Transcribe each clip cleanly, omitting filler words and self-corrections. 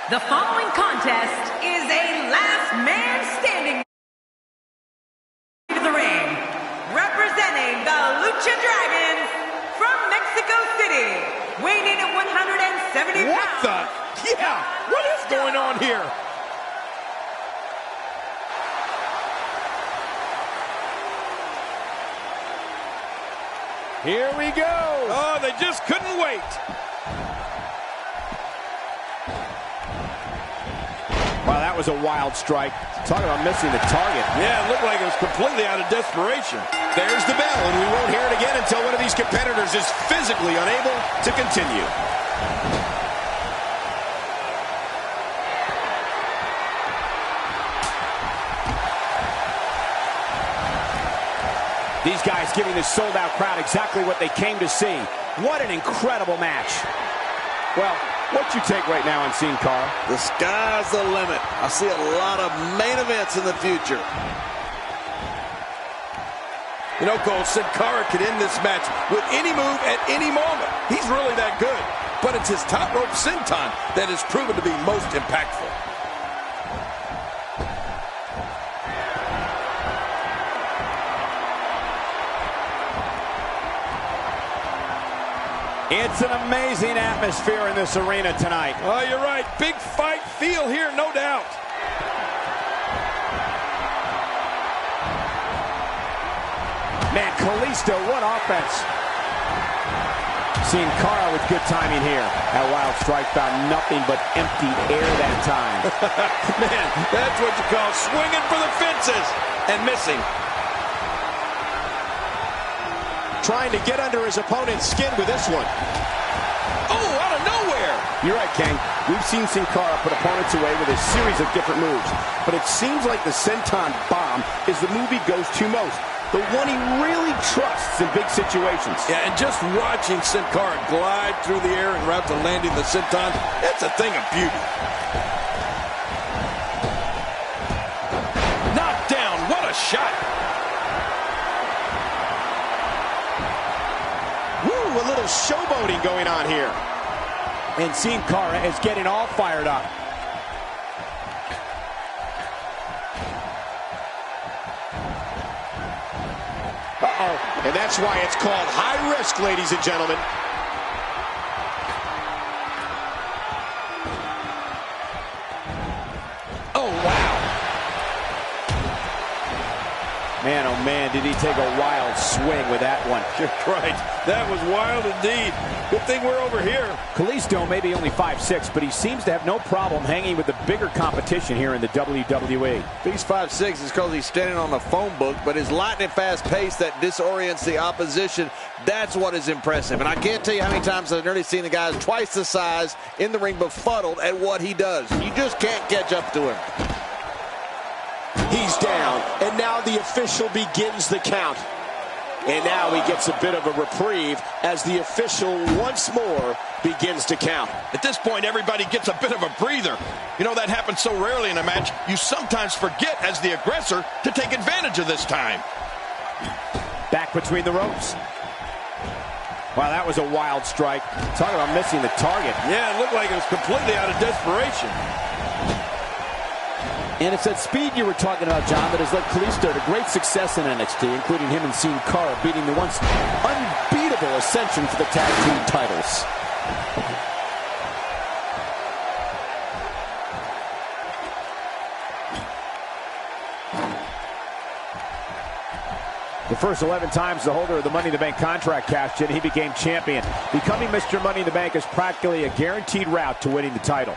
The following contest is a last man standing to the ring. Representing the Lucha Dragons from Mexico City, weighing in at 170 pounds. What the? Yeah, what is going on here? Here we go. Oh, they just couldn't wait. Wow, that was a wild strike. Talk about missing the target. Yeah, it looked like it was completely out of desperation. There's the bell, and we won't hear it again until one of these competitors is physically unable to continue. These guys giving this sold-out crowd exactly what they came to see. What an incredible match. Well, what you take right now on Sin Cara? The sky's the limit. I see a lot of main events in the future. You know, Cole, Sin Cara could end this match with any move at any moment. He's really that good. But it's his top rope senton that has proven to be most impactful. It's an amazing atmosphere in this arena tonight. Oh, you're right. Big fight feel here, no doubt. Man, Kalisto, what offense. Sin Cara with good timing here. That wild strike found nothing but empty air that time. Man, that's what you call swinging for the fences and missing. Trying to get under his opponent's skin with this one. Oh, out of nowhere. You're right, King. We've seen Sin Cara put opponents away with a series of different moves, but it seems like the senton bomb is the move he goes to most, the one he really trusts in big situations. Yeah, and just watching Sin Cara glide through the air en route to landing the senton, it's a thing of beauty. Knocked down, what a shot. Woo, a little showboating going on here. And Sin Cara is getting all fired up. Uh-oh. And that's why it's called high risk, ladies and gentlemen. Oh, wow. Man, oh man, did he take a wild swing with that one. You're right. That was wild indeed. Good thing we're over here. Kalisto may be only 5'6", but he seems to have no problem hanging with the bigger competition here in the WWE. He's 5'6" is because he's standing on a phone book, but his lightning fast pace that disorients the opposition, that's what is impressive. And I can't tell you how many times I've nearly seen the guys twice the size in the ring befuddled at what he does. You just can't catch up to him. He's down, and now the official begins the count. And now he gets a bit of a reprieve as the official once more begins to count. At this point, everybody gets a bit of a breather. You know, that happens so rarely in a match, you sometimes forget as the aggressor to take advantage of this time. Back between the ropes. Wow, that was a wild strike. Talk about missing the target. Yeah, it looked like it was completely out of desperation. And it's that speed you were talking about, John, that has led Kalisto to great success in NXT, including him and Sin Cara beating the once unbeatable Ascension for the tag team titles. The first 11 times the holder of the Money in the Bank contract cashed in, he became champion. Becoming Mr. Money in the Bank is practically a guaranteed route to winning the title.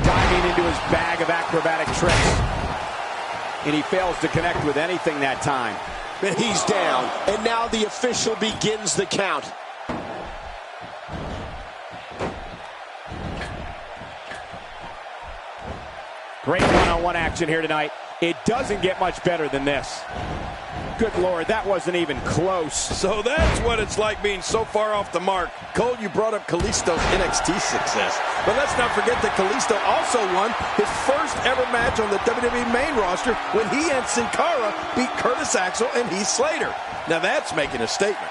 Diving into his bag of acrobatic tricks. And he fails to connect with anything that time. He's down, and now the official begins the count. Great one-on-one action here tonight. It doesn't get much better than this. Good Lord, that wasn't even close. So that's what it's like being so far off the mark. Cole, you brought up Kalisto's NXT success. But let's not forget that Kalisto also won his first ever match on the WWE main roster when he and Sin Cara beat Curtis Axel and Heath Slater. Now that's making a statement.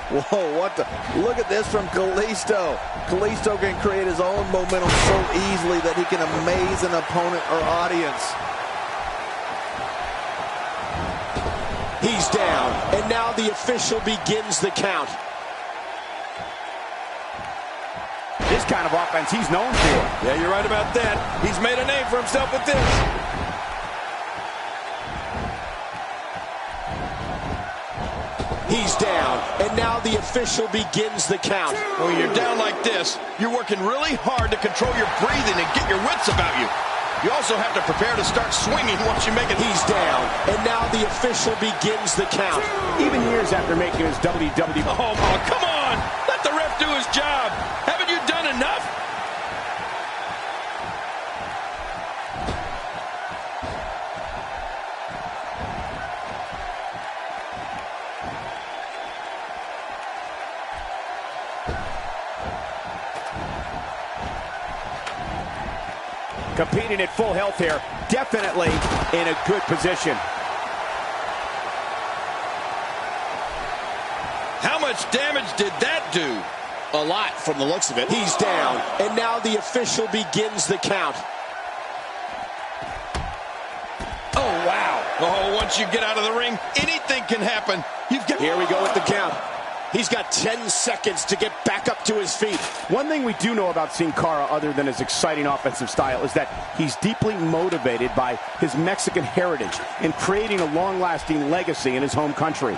Whoa, what the? Look at this from Kalisto. Kalisto can create his own momentum so easily that he can amaze an opponent or audience. He's down, and now the official begins the count. This kind of offense he's known for. Yeah, you're right about that. He's made a name for himself with this. He's down, and now the official begins the count. When you're down like this, you're working really hard to control your breathing and get your wits about you. You also have to prepare to start swinging once you make it. He's down, and now the official begins the count. Even years after making his WWE. Oh, come on! Let the ref do his job. Haven't you done enough? Competing at full health here, definitely in a good position. How much damage did that do? A lot from the looks of it. He's down, and now the official begins the count. Oh, wow. Oh, once you get out of the ring, anything can happen. Here we go with the count. He's got 10 seconds to get back up to his feet. One thing we do know about Sin Cara, other than his exciting offensive style, is that he's deeply motivated by his Mexican heritage and creating a long-lasting legacy in his home country.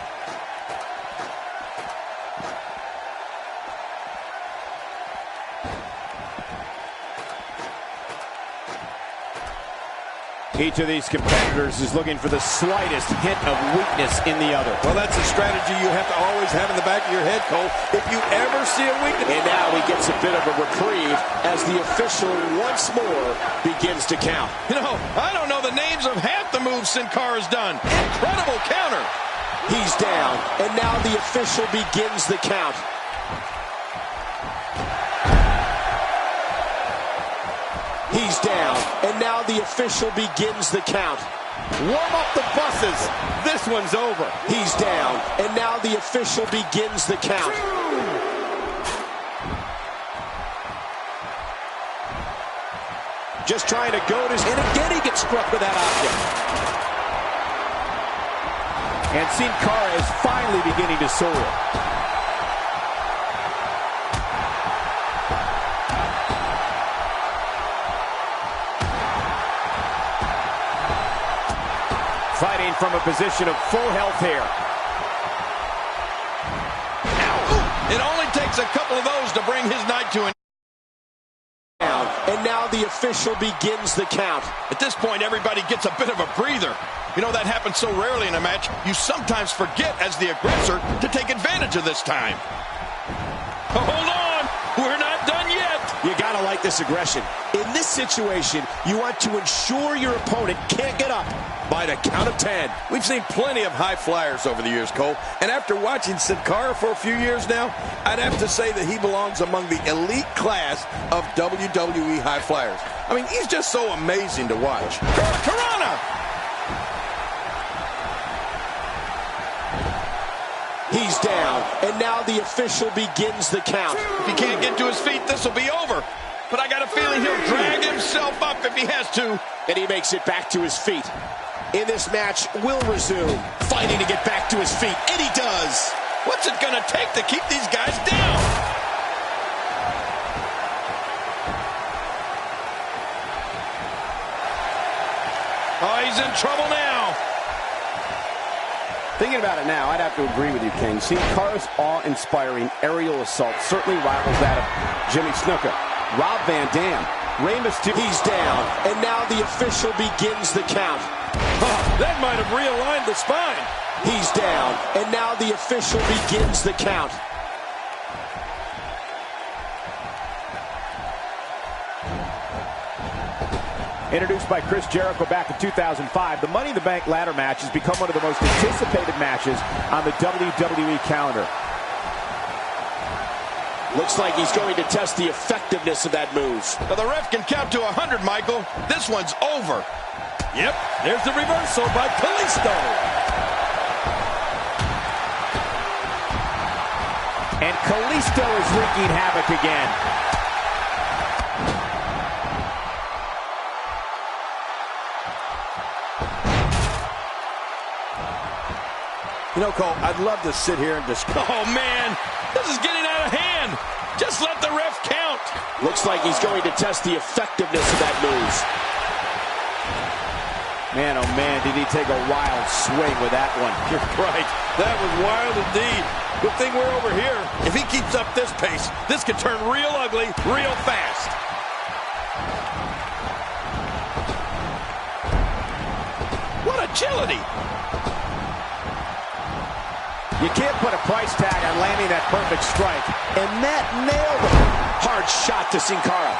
Each of these competitors is looking for the slightest hint of weakness in the other. Well, that's a strategy you have to always have in the back of your head, Cole. If you ever see a weakness. And now he gets a bit of a reprieve as the official once more begins to count. You know, I don't know the names of half the moves Sin Cara's done. Incredible counter. He's down, and now the official begins the count. He's down, and now the official begins the count. Warm up the buses. This one's over. He's down, and now the official begins the count. Just trying to goad his, and again he gets struck with that object. And Sin Cara is finally beginning to soar. Fighting from a position of full health here. Ow. It only takes a couple of those to bring his night to an end. And now the official begins the count. At this point, everybody gets a bit of a breather. You know, that happens so rarely in a match, you sometimes forget as the aggressor to take advantage of this time. Oh, hold on. We're not done yet. You gotta like this aggression. In this situation, you want to ensure your opponent can't get up by the count of 10. We've seen plenty of high flyers over the years, Cole. And after watching Sin Cara for a few years now, I'd have to say that he belongs among the elite class of WWE high flyers. I mean, he's just so amazing to watch. Karana! He's down, and now the official begins the count. If he can't get to his feet, this will be over. But I got a feeling he'll drag himself up if he has to. And he makes it back to his feet. In this match, will resume, fighting to get back to his feet, and he does. What's it gonna take to keep these guys down? Oh, he's in trouble now. Thinking about it now, I'd have to agree with you, King. Sin Cara's awe-inspiring aerial assault certainly rivals that of Jimmy Snuka, Rob Van Dam, Rey Mysterio. He's down, and now the official begins the count. That might have realigned the spine. He's down, and now the official begins the count. Introduced by Chris Jericho back in 2005, the Money in the Bank ladder match has become one of the most anticipated matches on the WWE calendar. Looks like he's going to test the effectiveness of that move. Now the ref can count to 100, Michael. This one's over. Yep, there's the reversal by Kalisto. And Kalisto is wreaking havoc again. You know, Cole, I'd love to sit here and discuss. Oh, man, this is getting out of hand. Just let the ref count. Looks like he's going to test the effectiveness of that move. Man, oh man, did he take a wild swing with that one. You're right. That was wild indeed. Good thing we're over here. If he keeps up this pace, this could turn real ugly real fast. What agility. You can't put a price tag on landing that perfect strike. And that nailed him. Hard shot to Sin Cara.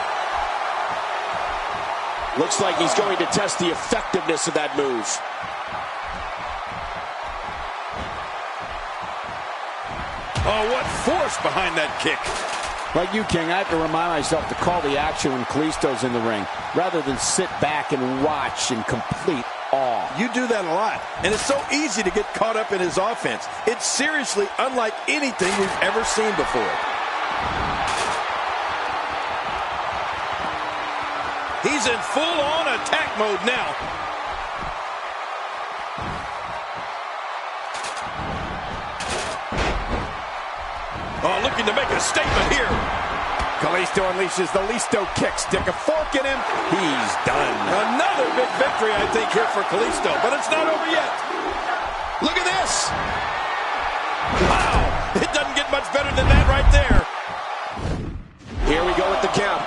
Looks like he's going to test the effectiveness of that move. Oh, what force behind that kick. Like you, King, I have to remind myself to call the action when Kalisto's in the ring, rather than sit back and watch in complete awe. You do that a lot, and it's so easy to get caught up in his offense. It's seriously unlike anything we've ever seen before. He's in full-on attack mode now. Oh, looking to make a statement here. Kalisto unleashes the Listo kick. Stick a fork in him. He's done. Another big victory, I think, here for Kalisto, but it's not over yet. Look at this. Wow, it doesn't get much better than that right there. Here we go with the count.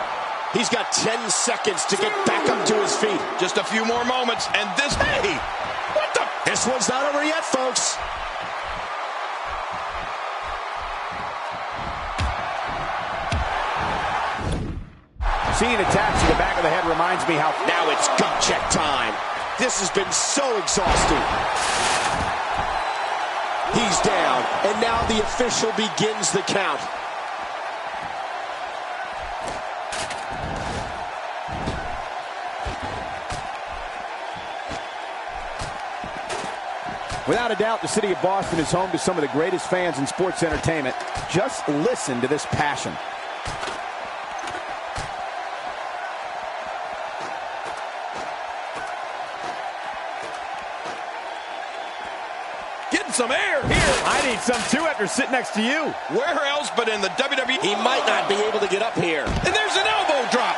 He's got 10 seconds to get back up to his feet. Just a few more moments, and this, hey, what the? This one's not over yet, folks. Seeing attacks to the back of the head reminds me how... Now it's gut check time. This has been so exhausting. He's down, and now the official begins the count. Without a doubt, the city of Boston is home to some of the greatest fans in sports entertainment. Just listen to this passion. Getting some air here. I need some too after sitting next to you. Where else but in the WWE? He might not be able to get up here. And there's an elbow drop.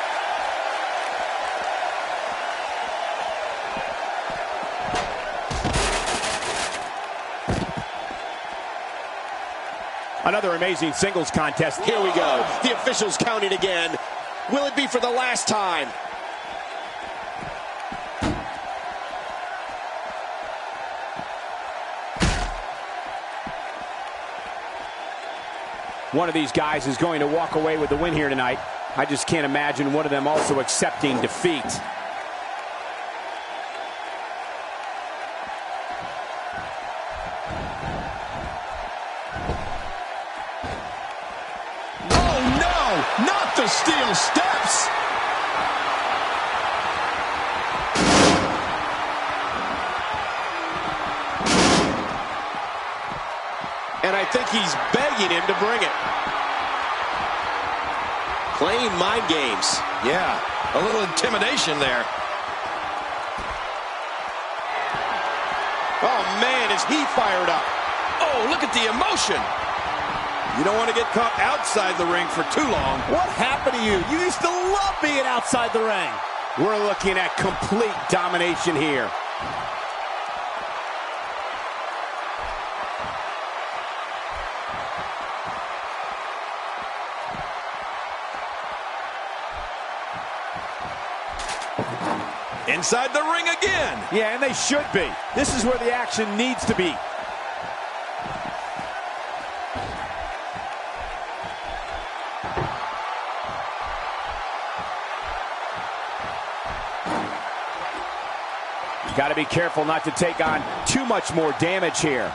Another amazing singles contest. Here we go. The official's counting again. Will it be for the last time? One of these guys is going to walk away with the win here tonight. I just can't imagine one of them also accepting defeat. Oh, no! Not the steel steps! And I think he's begging him to bring it. Playing mind games. Yeah, a little intimidation there. Oh, man, is he fired up. Oh, look at the emotion. You don't want to get caught outside the ring for too long. What happened to you? You used to love being outside the ring. We're looking at complete domination here. Inside the ring again. Yeah, and they should be. This is where the action needs to be. You got to be careful not to take on too much more damage here.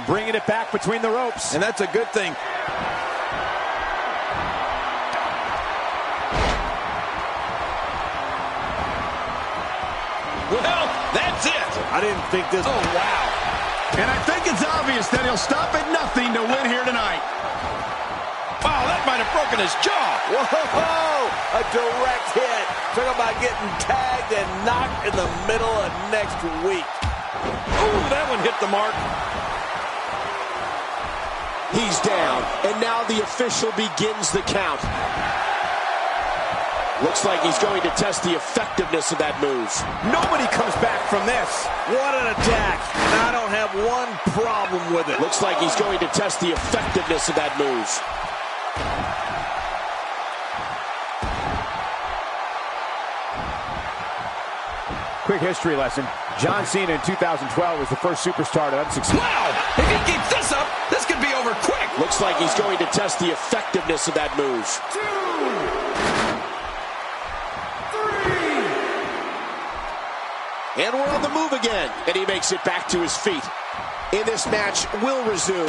Bringing it back between the ropes. And that's a good thing. Well, that's it. I didn't think this... Oh, wow. And I think it's obvious that he'll stop at nothing to win here tonight. Wow, that might have broken his jaw. Whoa! A direct hit. Talk about getting tagged and knocked in the middle of next week. Ooh, that one hit the mark. He's down, and now the official begins the count. Looks like he's going to test the effectiveness of that move. Nobody comes back from this. What an attack. And I don't have one problem with it. Looks like he's going to test the effectiveness of that move. Quick history lesson. John Cena in 2012 was the first superstar to unsuccessful. Wow! If he keeps this up, this could be over quick. Looks like he's going to test the effectiveness of that move. 2, 3. And we're on the move again. And he makes it back to his feet. And this match will resume.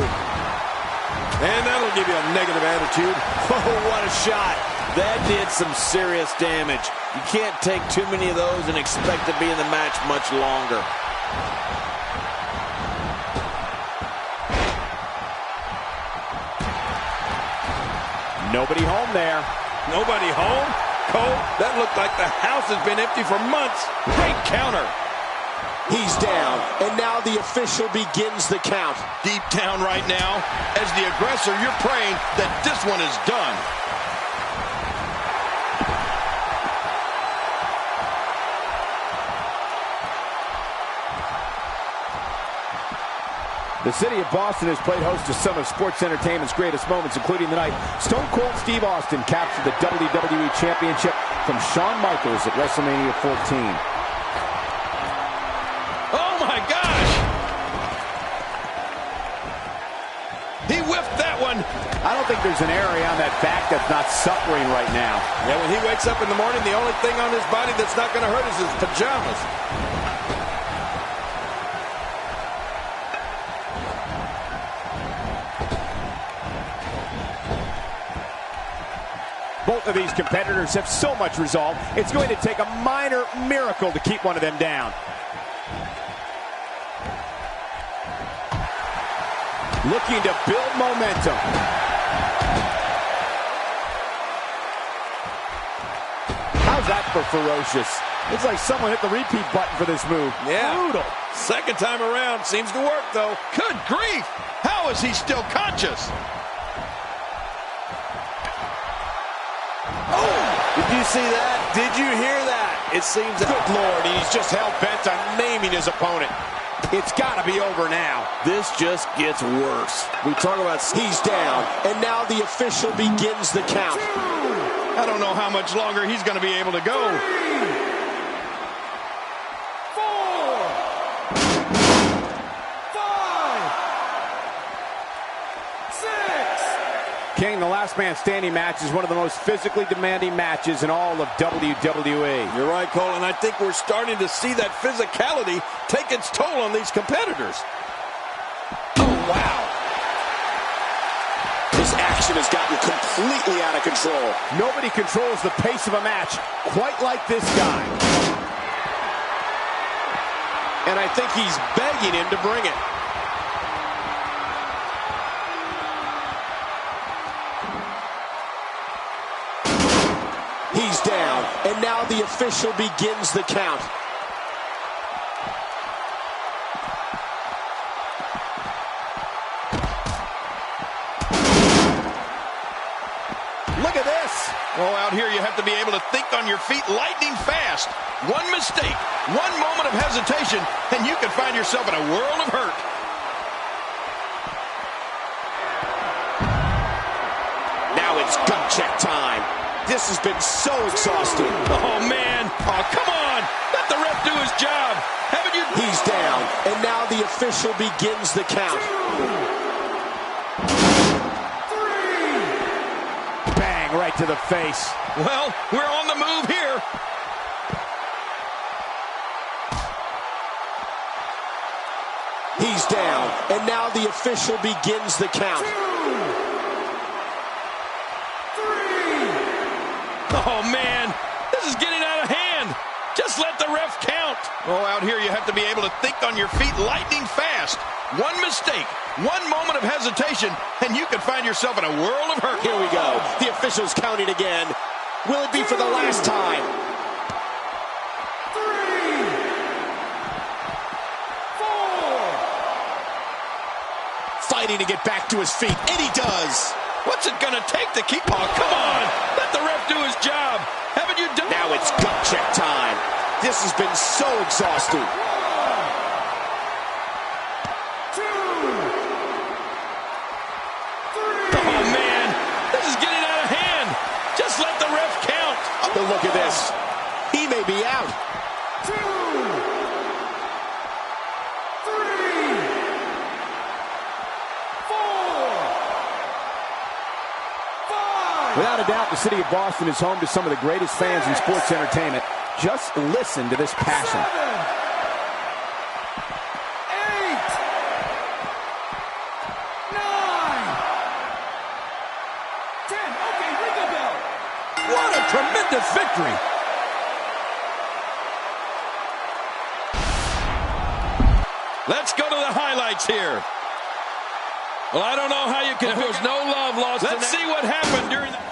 And that'll give you a negative attitude. Oh, what a shot. That did some serious damage. You can't take too many of those and expect to be in the match much longer. Nobody home there. Nobody home? Cole, that looked like the house has been empty for months. Great counter. He's down, and now the official begins the count. Deep down right now, as the aggressor, you're praying that this one is done. The city of Boston has played host to some of sports entertainment's greatest moments, including the night Stone Cold Steve Austin captured the WWE Championship from Shawn Michaels at WrestleMania 14. Oh, my gosh! He whiffed that one. I don't think there's an area on that back that's not suffering right now. Yeah, when he wakes up in the morning, the only thing on his body that's not going to hurt is his pajamas. Both of these competitors have so much resolve, it's going to take a minor miracle to keep one of them down. Looking to build momentum. How's that for ferocious? Looks like someone hit the repeat button for this move. Yeah. Brutal. Second time around. Seems to work, though. Good grief. How is he still conscious? Did you see that? Did you hear that? It seems that... Good Lord, he's just hell-bent on maiming his opponent. It's got to be over now. This just gets worse. We talk about... He's down, and now the official begins the count. I don't know how much longer he's going to be able to go. 4, 5, 6. King, the last man standing match is one of the most physically demanding matches in all of WWE. You're right, Cole, and I think we're starting to see that physicality take its toll on these competitors. Oh, wow. This action has gotten completely out of control. Nobody controls the pace of a match quite like this guy. And I think he's begging him to bring it. He's down, and now the official begins the count. Look at this. Oh, out here you have to be able to think on your feet lightning fast. One mistake, one moment of hesitation, and you can find yourself in a world of hurt. Now it's gut check time. This has been so exhausting. Oh, man. Oh, come on. Let the ref do his job. Haven't you... He's down, and now the official begins the count. 2, 3. Bang, right to the face. Well, we're on the move here. He's down, and now the official begins the count. 2, 3. Oh, man. This is getting out of hand. Just let the ref count. count. Oh, out here you have to be able to think on your feet lightning fast. One mistake, one moment of hesitation, and you can find yourself in a world of hurt. Here we go. The official's counting again. Will it be for the last time? 3, 4. Fighting to get back to his feet, and he does. What's it going to take to keep... Oh, come on! Let the ref do his job. Haven't you done... Now it's gut check time. This has been so exhausting. 1, 2, 3. Oh, man. This is getting out of hand. Just let the ref count. But look at this. He may be out. 2, 3, 4, 5. Without a doubt, the city of Boston is home to some of the greatest fans in sports entertainment. Just listen to this passion. 7, 8, 9, 10. Okay, ring the bell. What a tremendous victory. Let's go to the highlights here. Well, I don't know how you can... There was no love lost. Let's see what happened during the...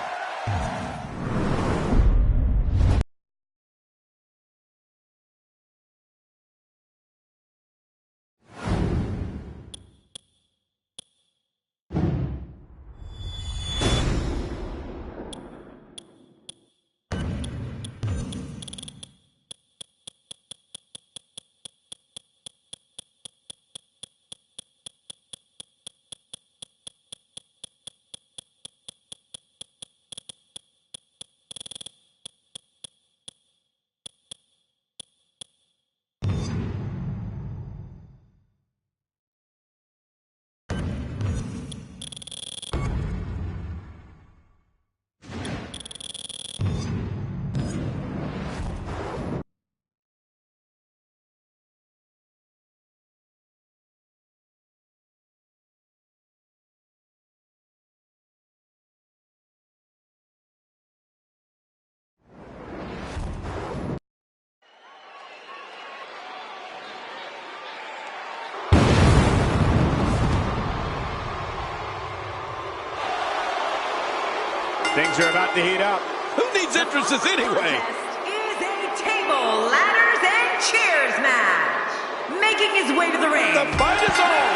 Things are about to heat up. Who needs entrances anyway? Is a table, ladders, and chairs match. Making his way to the ring. The fight is on.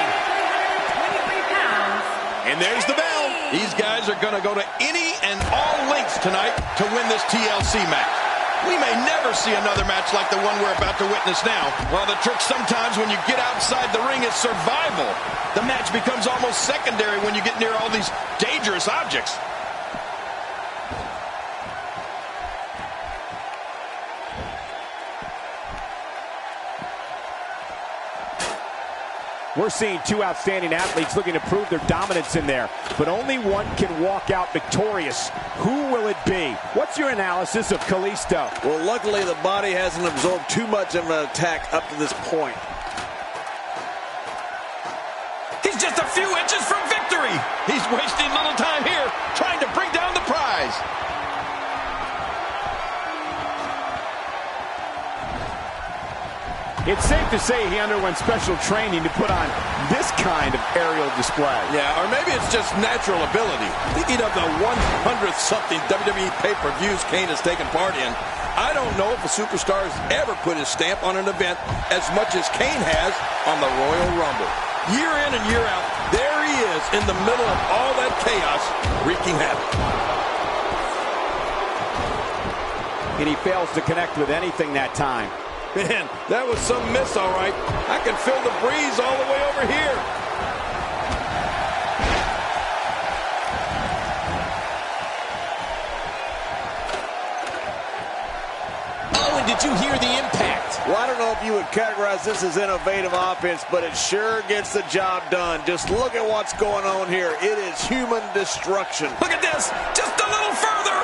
23 pounds. And there's the bell. These guys are going to go to any and all lengths tonight to win this TLC match. We may never see another match like the one we're about to witness now. Well, the trick sometimes when you get outside the ring is survival. The match becomes almost secondary when you get near all these dangerous objects. We're seeing two outstanding athletes looking to prove their dominance in there, but only one can walk out victorious. Who will it be? What's your analysis of Kalisto? Well, luckily the body hasn't absorbed too much of an attack up to this point. He's just a few inches from victory. He's wasting little time here trying to bring down the prize. It's safe to say he underwent special training to put on this kind of aerial display. Yeah, or maybe it's just natural ability. Thinking of the 100th something WWE pay-per-views Kane has taken part in, I don't know if a superstar has ever put his stamp on an event as much as Kane has on the Royal Rumble. Year in and year out, there he is in the middle of all that chaos, wreaking havoc. And he fails to connect with anything that time. Man, that was some miss, all right. I can feel the breeze all the way over here. Oh, and did you hear the impact? Well, I don't know if you would categorize this as innovative offense, but it sure gets the job done. Just look at what's going on here. It is human destruction. Look at this, just a little further.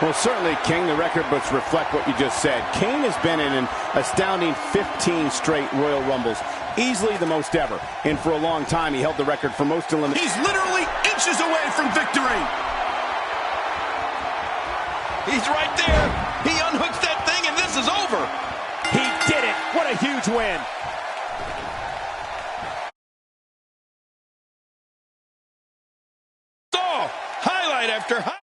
Well, certainly, King, the record books reflect what you just said. Kane has been in an astounding 15 straight Royal Rumbles, easily the most ever. And for a long time, he held the record for most eliminations. He's literally inches away from victory. He's right there. He unhooks that thing, and this is over. What a huge win. Oh, highlight after highlight.